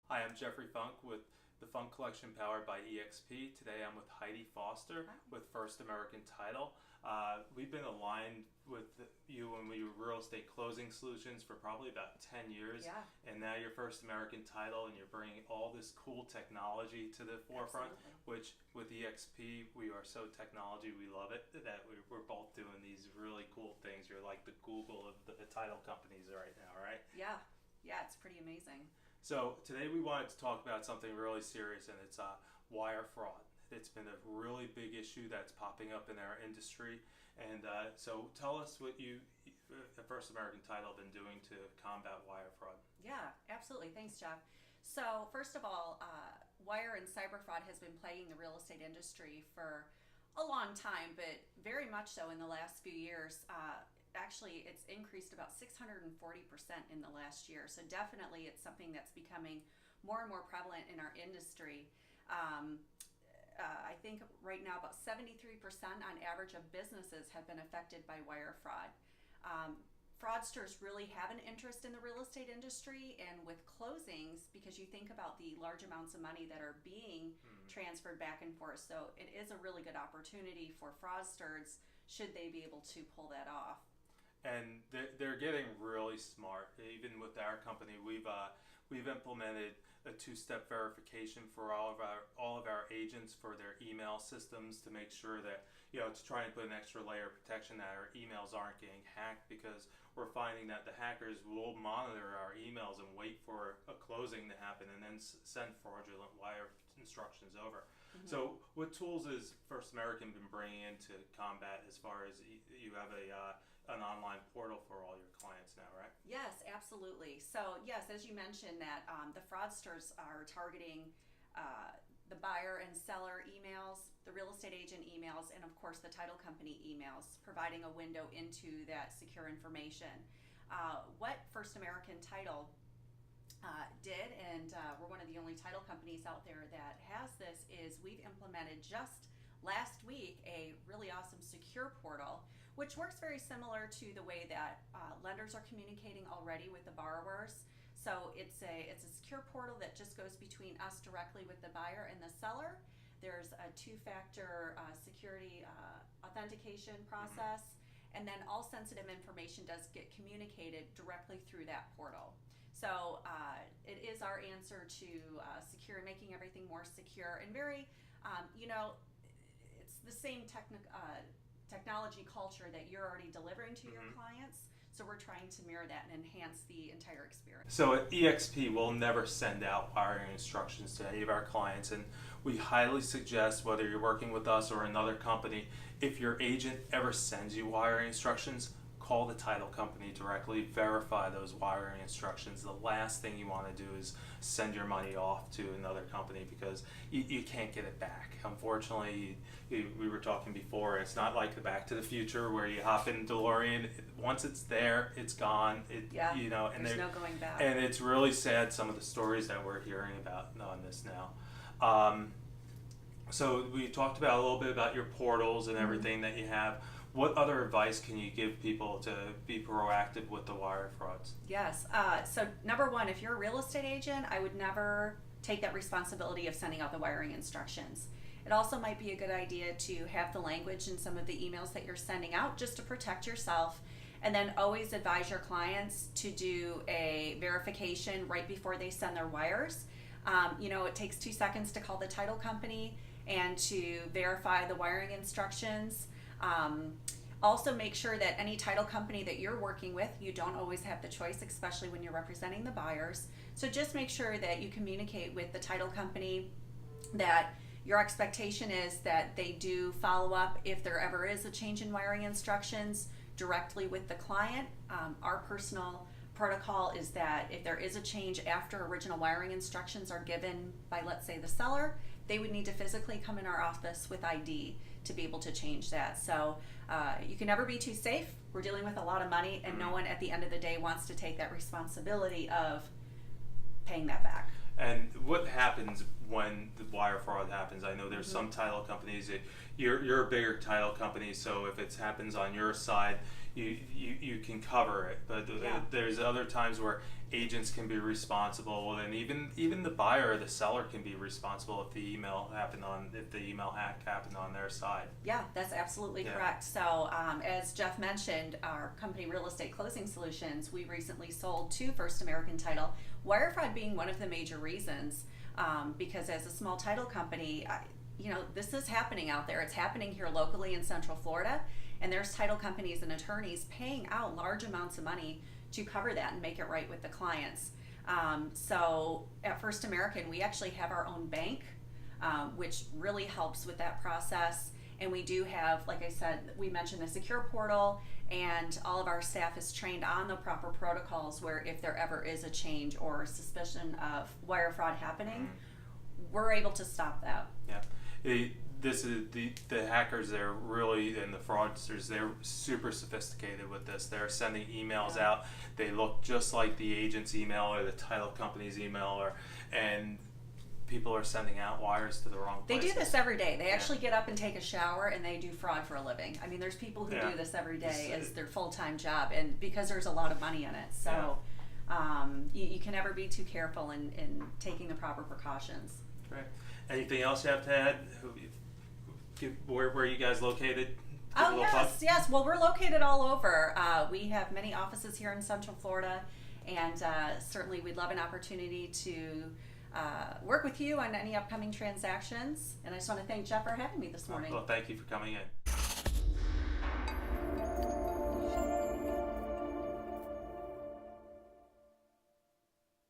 Hi, I'm Jeffrey Funk with the Funk Collection powered by eXp. Today I'm with Heidi Foster with First American Title. We've been aligned with you when we were real estate closing solutions for probably about 10 years. Yeah. And now you're First American Title and you're bringing all this cool technology to the forefront, Absolutely. which with eXp, we are so technology, we love it, that we're both doing these really cool things. You're like the Google of the title companies right now, right? Yeah. Yeah, it's pretty amazing. So today we wanted to talk about something really serious, and it's wire fraud. It's been a really big issue that's popping up in our industry, and so tell us what you, at First American Title, have been doing to combat wire fraud. Yeah, absolutely. Thanks, Jeff. So, first of all, wire and cyber fraud has been plaguing the real estate industry for a long time, but very much so in the last few years. Actually, it's increased about 640% in the last year. So, definitely, it's something that's becoming more and more prevalent in our industry. Um, I think right now about 73% on average of businesses have been affected by wire fraud. Um, Fraudsters really have an interest in the real estate industry, and with closings, because you think about the large amounts of money that are being transferred back and forth, so it is a really good opportunity for fraudsters should they be able to pull that off. And they're getting really smart. Even with our company, we've implemented a two-step verification for all of our agents for their email systems to make sure that, to try and put an extra layer of protection that our emails aren't getting hacked, because we're finding that the hackers will monitor our emails and wait for a closing to happen and then send fraudulent wire instructions over. So what tools has First American been bringing in to combat, as far as you have an online portal for all your clients now, right? Yes, absolutely. So yes, as you mentioned, that the fraudsters are targeting the buyer and seller emails, the real estate agent emails, and of course the title company emails, providing a window into that secure information. What First American Title did, and we're one of the only title companies out there that has this, is we've implemented just last week a really awesome secure portal, which works very similar to the way that lenders are communicating already with the borrowers. So it's a secure portal that just goes between us directly with the buyer and the seller. There's a two-factor security authentication process, and then all sensitive information does get communicated directly through that portal. So it is our answer to making everything more secure and very, it's the same technology culture that you're already delivering to your clients. So we're trying to mirror that and enhance the entire experience. So at eXp, we'll never send out wiring instructions to any of our clients, and we highly suggest, whether you're working with us or another company, if your agent ever sends you wiring instructions, call the title company directly, verify those wiring instructions. The last thing you want to do is send your money off to another company, because you can't get it back. Unfortunately, we were talking before, it's not like the Back to the Future where you hop in DeLorean. Once it's there, it's gone. And there's no going back. And it's really sad, some of the stories that we're hearing about on this now. So we talked about a little bit about your portals and everything that you have. What other advice can you give people to be proactive with the wire frauds? Yes. So number one, if you're a real estate agent, I would never take that responsibility of sending out the wiring instructions. It also might be a good idea to have the language in some of the emails that you're sending out just to protect yourself. And then always advise your clients to do a verification right before they send their wires. It takes 2 seconds to call the title company and to verify the wiring instructions. Also make sure that any title company that you're working with, you don't always have the choice, especially when you're representing the buyers. So just make sure that you communicate with the title company, that your expectation is that they do follow up if there ever is a change in wiring instructions directly with the client. Our personal protocol is that if there is a change after original wiring instructions are given by, let's say, the seller, they would need to physically come in our office with ID to be able to change that. So you can never be too safe. We're dealing with a lot of money, and no one at the end of the day wants to take that responsibility of paying that back. And what happens when the wire fraud happens. I know there's some title companies that you're a bigger title company, so if it happens on your side, you can cover it. But there's other times where agents can be responsible, and even the buyer or the seller can be responsible if the email hack happened on their side. Yeah, that's absolutely correct. So as Jeff mentioned, our company Real Estate Closing Solutions, we recently sold to First American Title, wire fraud being one of the major reasons, because as a small title company, this is happening out there. It's happening here locally in Central Florida, and there's title companies and attorneys paying out large amounts of money to cover that and make it right with the clients. So at First American, we actually have our own bank, which really helps with that process. And we do have, like I said, we mentioned the secure portal, and all of our staff is trained on the proper protocols where if there ever is a change or suspicion of wire fraud happening, we're able to stop that. Yeah. This is the hackers, they're really, and the fraudsters, they're super sophisticated with this. They're sending emails out. They look just like the agent's email or the title company's email, and people are sending out wires to the wrong places. They do this every day. They actually get up and take a shower, and they do fraud for a living. I mean, there's people who do this every day as their full-time job, and because there's a lot of money in it. So you can never be too careful in taking the proper precautions. Great. Anything else you have to add? Where are you guys located? Oh, yes. Well, we're located all over. We have many offices here in Central Florida, and certainly we'd love an opportunity to work with you on any upcoming transactions. And I just want to thank Jeff for having me this morning. Well, thank you for coming in.